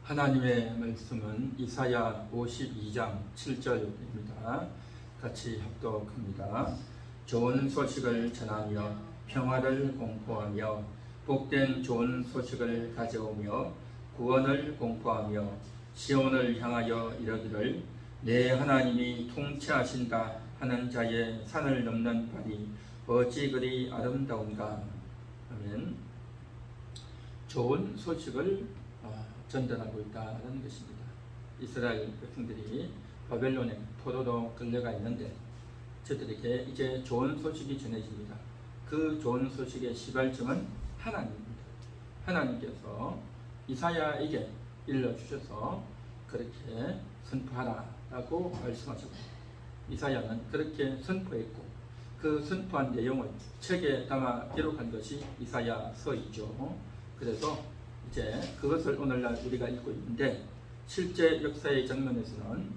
하나님의 말씀은 이사야 52장 7절입니다. 같이 합독합니다. 좋은 소식을 전하며 평화를 공포하며 복된 좋은 소식을 가져오며 구원을 공포하며 시온을 향하여 이르기를 내 하나님이 통치하신다 하는 자의 산을 넘는 발이 어찌 그리 아름다운가. 아멘. 좋은 소식을 전달하고 있다는 것입니다. 이스라엘 백성들이 바벨론에 포로로 끌려가 있는데 저들에게 이제 좋은 소식이 전해집니다. 그 좋은 소식의 시발점은 하나님입니다. 하나님께서 이사야에게 일러주셔서 그렇게 선포하라라고 말씀하셨고, 이사야는 그렇게 선포했고, 그 선포한 내용을 책에 담아 기록한 것이 이사야서이죠. 그래서 이제 그것을 오늘날 우리가 읽고 있는데, 실제 역사의 장면에서는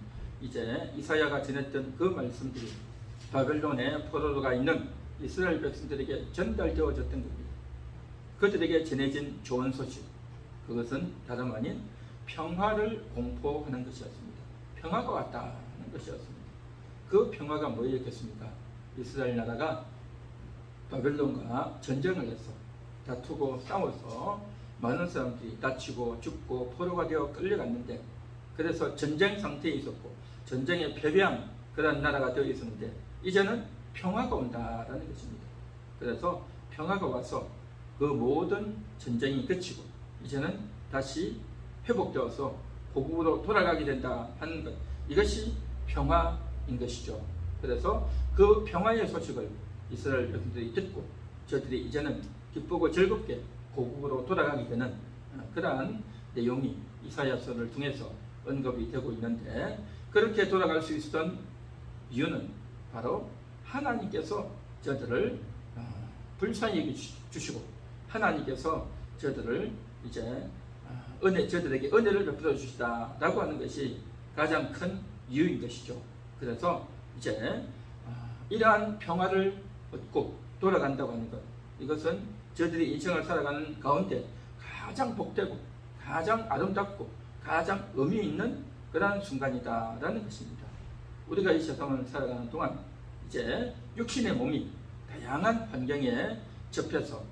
이제 이사야가 전했던 그 말씀들이 바벨론에 포로가 있는 이스라엘 백성들에게 전달되어졌던 겁니다. 그들에게 전해진 좋은 소식, 그것은 다름 아닌 평화를 공포하는 것이었습니다. 평화가 왔다는 것이었습니다. 그 평화가 뭐였겠습니까? 이스라엘 나라가 바벨론과 전쟁을 해서 다투고 싸워서 많은 사람들이 다치고 죽고 포로가 되어 끌려갔는데, 그래서 전쟁 상태에 있었고 전쟁에 패배한 그런 나라가 되어 있었는데 이제는 평화가 온다라는 것입니다. 그래서 평화가 와서 그 모든 전쟁이 그치고 이제는 다시 회복되어서 고국으로 돌아가게 된다 하는 것, 이것이 평화인 것이죠. 그래서 그 평화의 소식을 이스라엘 백성들이 듣고 저들이 이제는 기쁘고 즐겁게 고국으로 돌아가게 되는 그러한 내용이 이사야서를 통해서 언급이 되고 있는데, 그렇게 돌아갈 수 있었던 이유는 바로 하나님께서 저들을 불쌍히 주시고 하나님께서 저들을 이제 저들에게 은혜를 베풀어 주시다라고 하는 것이 가장 큰 이유인 것이죠. 그래서 이제 이러한 평화를 얻고 돌아간다고 하는 것, 이것은 저들이 인생을 살아가는 가운데 가장 복되고 가장 아름답고 가장 의미 있는 그러한 순간이다라는 것입니다. 우리가 이 세상을 살아가는 동안 이제 육신의 몸이 다양한 환경에 접해서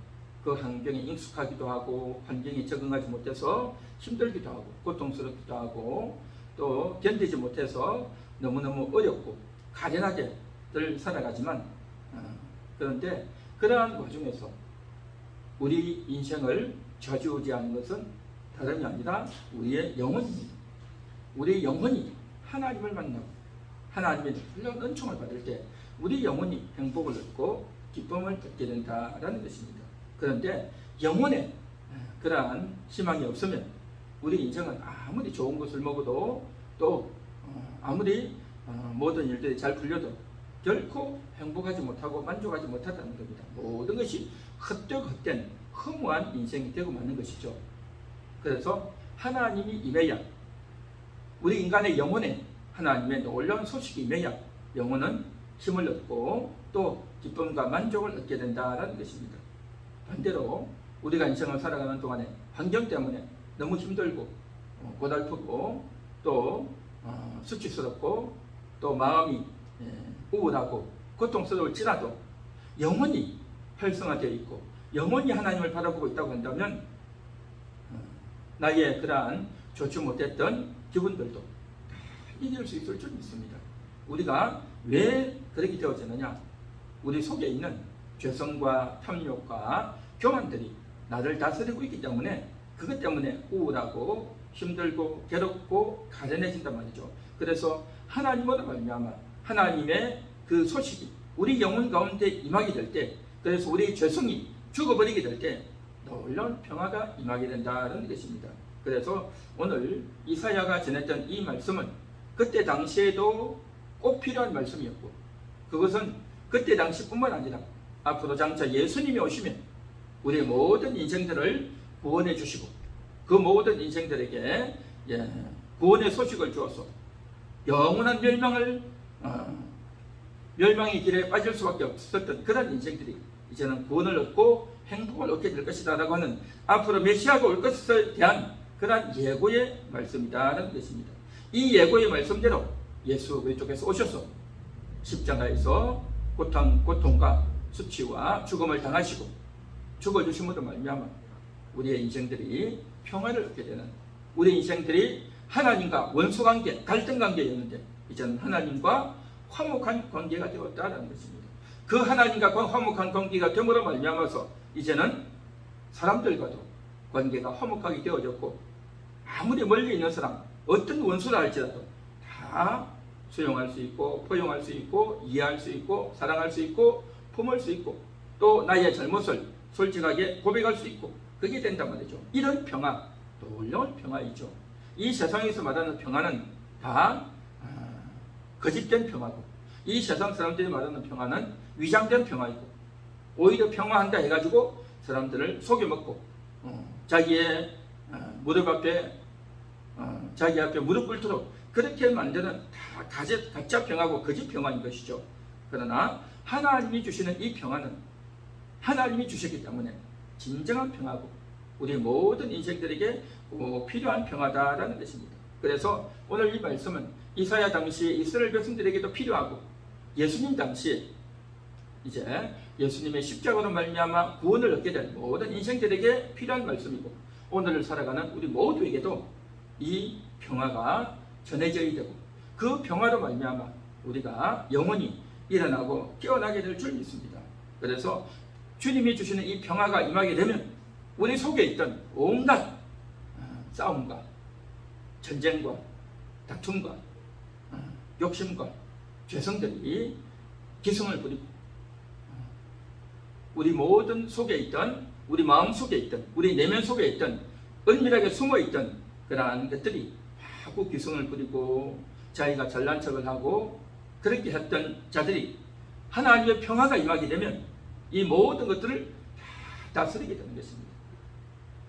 그 환경에 익숙하기도 하고 환경에 적응하지 못해서 힘들기도 하고 고통스럽기도 하고 또 견디지 못해서 너무너무 어렵고 가련하게 늘 살아가지만, 그런데 그러한 와중에서 우리 인생을 좌지우지하는 것은 다름이 아니라 우리의 영혼입니다. 우리 영혼이 하나님을 만나고 하나님의 놀라운 은총을 받을 때 우리 영혼이 행복을 얻고 기쁨을 얻게 된다라는 것입니다. 그런데 영혼에 그러한 희망이 없으면 우리 인생은 아무리 좋은 것을 먹어도 또 아무리 모든 일들이 잘 풀려도 결코 행복하지 못하고 만족하지 못한다는 겁니다. 모든 것이 헛된 허무한 인생이 되고 마는 것이죠. 그래서 하나님이 임해야, 우리 인간의 영혼에 하나님의 놀라운 소식이 임해야 영혼은 힘을 얻고 또 기쁨과 만족을 얻게 된다는 것입니다. 반대로 우리가 인생을 살아가는 동안에 환경 때문에 너무 힘들고 고달프고 또 수치스럽고 또 마음이 우울하고 고통스러울지라도 영혼이 활성화되어 있고 영혼이 하나님을 바라보고 있다고 한다면 나의 그러한 좋지 못했던 기분들도 다 이길 수 있을 줄 믿습니다. 우리가 왜 그렇게 되어지느냐? 우리 속에 있는 죄성과 탐욕과 교만들이 나를 다스리고 있기 때문에 그것 때문에 우울하고 힘들고 괴롭고 가련해진단 말이죠. 그래서 하나님으로 말미암아 하나님의 그 소식이 우리 영혼 가운데 임하게 될 때, 그래서 우리의 죄성이 죽어버리게 될 때 놀라운 평화가 임하게 된다는 것입니다. 그래서 오늘 이사야가 전했던 이 말씀은 그때 당시에도 꼭 필요한 말씀이었고, 그것은 그때 당시뿐만 아니라 앞으로 장차 예수님이 오시면 우리의 모든 인생들을 구원해 주시고 그 모든 인생들에게 구원의 소식을 주어서 영원한 멸망의 길에 빠질 수밖에 없었던 그런 인생들이 이제는 구원을 얻고 행복을 얻게 될 것이다 라고 하는, 앞으로 메시아가 올 것에 대한 그러한 예고의 말씀이다라는 것입니다. 이 예고의 말씀대로 예수 그리스도께서 오셔서 십자가에서 고통과 수치와 죽음을 당하시고 죽어주심으로 말미암아 우리의 인생들이 평화를 얻게 되는, 우리 인생들이 하나님과 원수관계, 갈등관계였는데 이제는 하나님과 화목한 관계가 되었다는 것입니다. 그 하나님과 화목한 관계가 됨으로 말미암아서 이제는 사람들과도 관계가 화목하게 되어졌고, 아무리 멀리 있는 사람, 어떤 원수라 할지라도 다 수용할 수 있고, 포용할 수 있고, 이해할 수 있고, 사랑할 수 있고, 품을 수 있고, 또 나의 잘못을 솔직하게 고백할 수 있고, 그게 된단 말이죠. 이런 평화, 놀라운 평화이죠. 이 세상에서 말하는 평화는 다 거짓된 평화고, 이 세상 사람들이 말하는 평화는 위장된 평화이고, 오히려 평화한다 해가지고 사람들을 속여먹고 자기의 무릎 앞에 자기 앞에 무릎 꿇도록 그렇게 만드는 다 가짜 평화고 거짓 평화인 것이죠. 그러나 하나님이 주시는 이 평화는 하나님이 주셨기 때문에 진정한 평화고 우리 모든 인생들에게 꼭 필요한 평화다라는 것입니다. 그래서 오늘 이 말씀은 이사야 당시에 이스라엘 백성들에게도 필요하고, 예수님 당시에 이제 예수님의 십자가로 말미암아 구원을 얻게 될 모든 인생들에게 필요한 말씀이고, 오늘을 살아가는 우리 모두에게도 이 평화가 전해져야 되고, 그 평화로 말미암아 우리가 영원히 일어나고 깨어나게 될 줄 믿습니다. 그래서 주님이 주시는 이 평화가 임하게 되면 우리 속에 있던 온갖 싸움과 전쟁과 다툼과 욕심과 죄성들이 기승을 부리고, 우리 모든 속에 있던, 우리 마음 속에 있던, 우리 내면 속에 있던 은밀하게 숨어 있던 그러한 것들이 마구 기승을 부리고 자기가 잘난 척을 하고 그렇게 했던 자들이 하나님의 평화가 임하게 되면 이 모든 것들을 다 다스리게 되는 것입니다.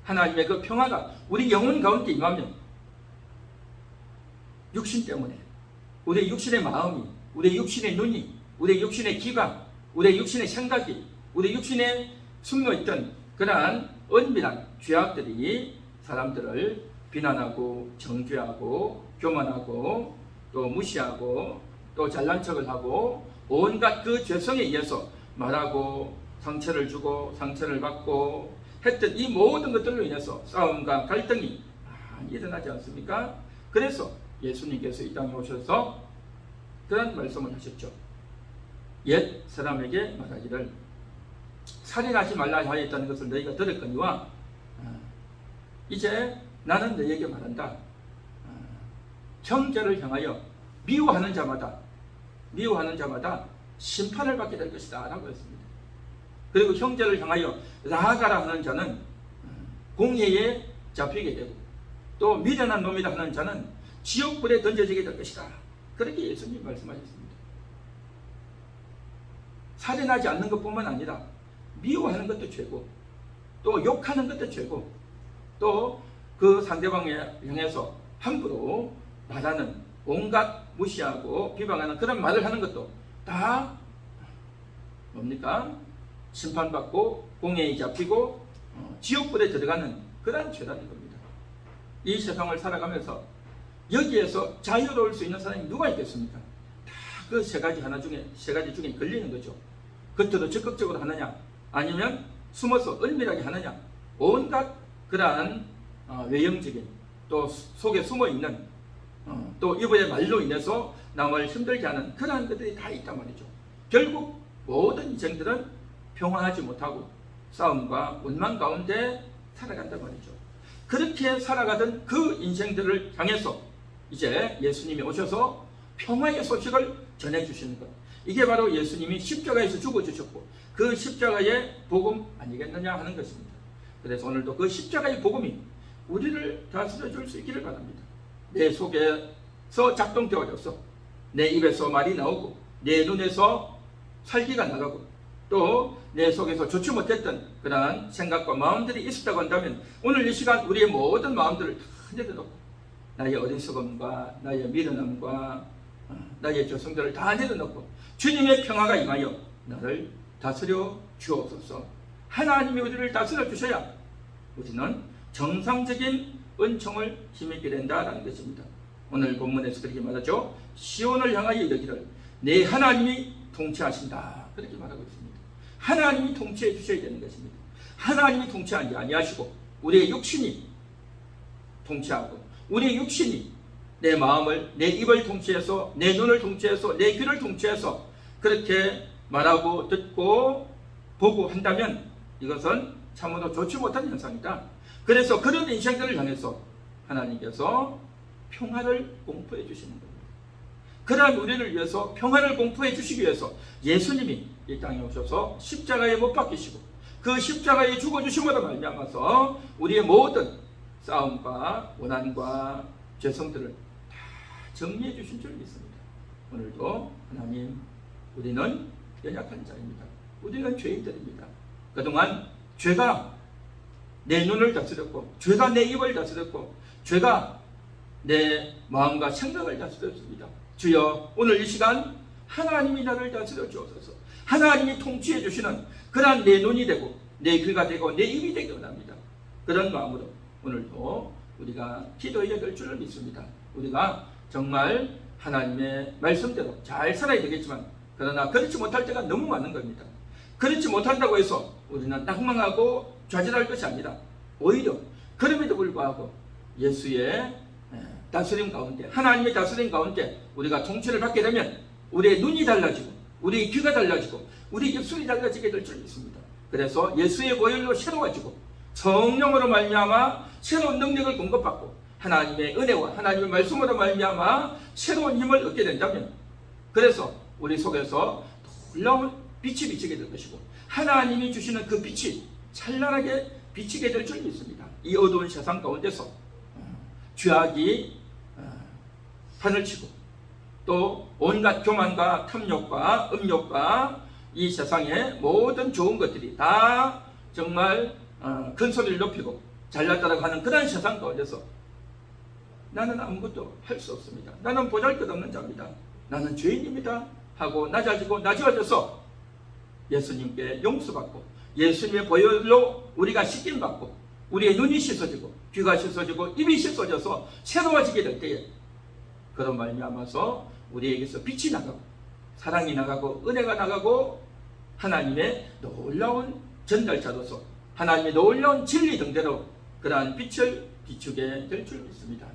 하나님의 그 평화가 우리 영혼 가운데 임하면 육신 때문에 우리의 육신의 마음이, 우리의 육신의 눈이, 우리의 육신의 귀가, 우리의 육신의 생각이, 우리의 육신에 숨어있던 그러한 은밀한 죄악들이 사람들을 비난하고 정죄하고 교만하고 또 무시하고 또 잘난 척을 하고 온갖 그 죄성에 의해서 말하고 상처를 주고 상처를 받고 했던 이 모든 것들로 인해서 싸움과 갈등이 일어나지 않습니까? 그래서 예수님께서 이 땅에 오셔서 그런 말씀을 하셨죠. 옛 사람에게 말하기를 살인하지 말라 하였다는 것을 너희가 들었거니와 이제 나는 너희에게 말한다. 형제를 향하여 미워하는 자마다 심판을 받게 될 것이다 라고 했습니다. 그리고 형제를 향하여 나아가라 하는 자는 공회에 잡히게 되고, 또 미련한 놈이라 하는 자는 지옥불에 던져지게 될 것이다. 그렇게 예수님 말씀하셨습니다. 살인하지 않는 것뿐만 아니라 미워하는 것도 죄고, 또 욕하는 것도 죄고, 또 그 상대방에 향해서 함부로 말하는, 온갖 무시하고 비방하는 그런 말을 하는 것도 다 뭡니까? 심판받고 공회에 잡히고 지옥불에 들어가는 그런 죄라는 겁니다. 이 세상을 살아가면서 여기에서 자유로울 수 있는 사람이 누가 있겠습니까? 다 그 세 가지 중에 걸리는 거죠. 겉으로 적극적으로 하느냐, 아니면 숨어서 은밀하게 하느냐, 온갖 그러한 외형적인, 또 속에 숨어있는, 또 이번의 말로 인해서 남을 힘들게 하는 그러한 것들이 다 있단 말이죠. 결국 모든 인생들은 평화하지 못하고 싸움과 원망 가운데 살아간단 말이죠. 그렇게 살아가던 그 인생들을 향해서 이제 예수님이 오셔서 평화의 소식을 전해주시는 것, 이게 바로 예수님이 십자가에서 죽어주셨고 그 십자가의 복음 아니겠느냐 하는 것입니다. 그래서 오늘도 그 십자가의 복음이 우리를 다스려 줄 수 있기를 바랍니다. 내 속에서 작동되어져서 내 입에서 말이 나오고 내 눈에서 살기가 나가고 또 내 속에서 좋지 못했던 그러한 생각과 마음들이 있었다고 한다면 오늘 이 시간 우리의 모든 마음들을 다 내려놓고 나의 어리석음과 나의 미련함과 나의 죄성들을 다 내려놓고 주님의 평화가 임하여 나를 다스려 주옵소서. 하나님이 우리를 다스려 주셔야 우리는 정상적인 은총을 힘입게 된다라는 것입니다. 오늘 본문에서 그렇게 말하죠. 시온을 향하여 이르기를 내 하나님이 통치하신다, 그렇게 말하고 있습니다. 하나님이 통치해 주셔야 되는 것입니다. 하나님이 통치하지 아니하시고 우리의 육신이 통치하고 우리의 육신이 내 마음을, 내 입을 통치해서, 내 눈을 통치해서, 내 귀를 통치해서 그렇게 말하고 듣고 보고 한다면 이것은 참으로 좋지 못한 현상이다. 그래서 그런 인생들을 향해서 하나님께서 평화를 공포해 주시는 겁니다. 그러한 우리를 위해서 평화를 공포해 주시기 위해서 예수님이 이 땅에 오셔서 십자가에 못 박히시고 그 십자가에 죽어주심으로 말미암아서 우리의 모든 싸움과 원한과 죄성들을 다 정리해 주신 줄 믿습니다. 오늘도 하나님, 우리는 연약한 자입니다. 우리는 죄인들입니다. 그동안 죄가 내 눈을 다스렸고 죄가 내 입을 다스렸고 죄가 내 마음과 생각을 다스렸습니다. 주여, 오늘 이 시간 하나님이 나를 다스려 주옵소서. 하나님이 통치해 주시는 그러한 내 눈이 되고 내 귀가 되고 내 입이 되기 원합니다. 그런 마음으로 오늘도 우리가 기도해야 될 줄을 믿습니다. 우리가 정말 하나님의 말씀대로 잘 살아야 되겠지만 그러나 그렇지 못할 때가 너무 많은 겁니다. 그렇지 못한다고 해서 우리는 낙망하고 좌절할 것이 아니라 오히려 그럼에도 불구하고 예수의 다스림 가운데, 하나님의 다스림 가운데 우리가 통치를 받게 되면 우리의 눈이 달라지고 우리의 귀가 달라지고 우리의 입술이 달라지게 될 줄 믿습니다. 그래서 예수의 보혈로 새로워지고 성령으로 말미암아 새로운 능력을 공급받고 하나님의 은혜와 하나님의 말씀으로 말미암아 새로운 힘을 얻게 된다면, 그래서 우리 속에서 놀라운 빛이 비치게 될 것이고 하나님이 주시는 그 빛이 찬란하게 비치게 될 줄 믿습니다. 이 어두운 세상 가운데서 죄악이 판을 치고 또 온갖 교만과 탐욕과 음욕과 이 세상의 모든 좋은 것들이 다 정말 큰 소리를 높이고 잘났다라고 하는 그런 세상 가운데서 나는 아무것도 할 수 없습니다. 나는 보잘것없는 자입니다. 나는 죄인입니다 하고 낮아져서 예수님께 용서받고 예수님의 보혈로 우리가 씻김받고 우리의 눈이 씻어지고 귀가 씻어지고 입이 씻어져서 새로워지게 될 때에 그런 말미암아서 우리에게서 빛이 나가고 사랑이 나가고 은혜가 나가고 하나님의 놀라운 전달자로서 하나님의 놀라운 진리 등대로 그러한 빛을 비추게 될 줄 믿습니다.